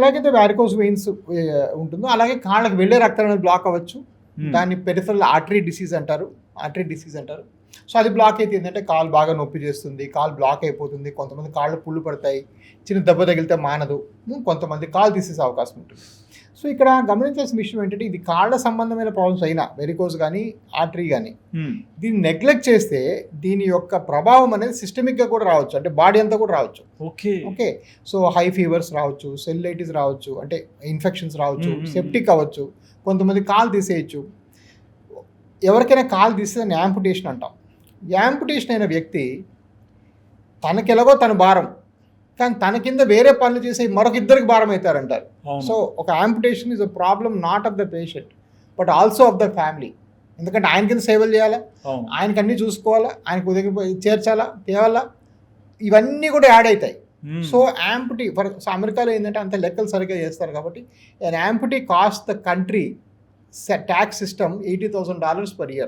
ఎలాగైతే varicose veins ఉంటుందో అలాగే కాళ్ళకి వెళ్ళే రక్తం అనేది బ్లాక్ అవ్వచ్చు. దాన్ని పెరిఫరల్ ఆర్టరీ డిసీజ్ అంటారు. సో అది బ్లాక్ అయితే ఏంటంటే కాలు బాగా నొప్పి చేస్తుంది, కాలు బ్లాక్ అయిపోతుంది. కొంతమంది కాళ్ళు పుళ్ళు పడతాయి, చిన్న దెబ్బ తగిలితే మానదు, కొంతమంది కాలు తీసేసే అవకాశం ఉంటుంది. సో ఇక్కడ గమనించాల్సిన విషయం ఏంటంటే ఇది కాళ్ళ సంబంధమైన ప్రాబ్లమ్స్ అయినా వెరికోస్ కానీ ఆర్టరీ కానీ దీన్ని నెగ్లెక్ట్ చేస్తే దీని యొక్క ప్రభావం అనేది సిస్టమిక్గా కూడా రావచ్చు, అంటే బాడీ అంతా కూడా రావచ్చు. ఓకే సో హై ఫీవర్స్ రావచ్చు, సెల్యులైటిస్ రావచ్చు, అంటే ఇన్ఫెక్షన్స్ రావచ్చు, సెప్టిక్ అవ్వచ్చు, కొంతమంది కాలు తీసేయచ్చు. ఎవరికైనా కాలు తీస్తే దాన్ని యాంపుటేషన్ అంటాం. యాంపుటేషన్ అయిన వ్యక్తి తనకెలాగో తన భారం, కానీ తన కింద వేరే పనులు చేసే మరొక ఇద్దరికి భారం అవుతారంటారు. సో ఒక amputation is a problem not of the patient but also of the family. ఎందుకంటే ఆయన కింద సేవలు చేయాలా, ఆయనకి అన్నీ చూసుకోవాలా, ఆయనకు ఉదయం చేర్చాలా, తేవాలా, ఇవన్నీ కూడా యాడ్ అవుతాయి. సో యాంపుటీ అమెరికాలో ఏంటంటే అంత లెక్కలు సరిగ్గా చేస్తారు కాబట్టి యాంపుటీ cost the country tax system $80,000 per year.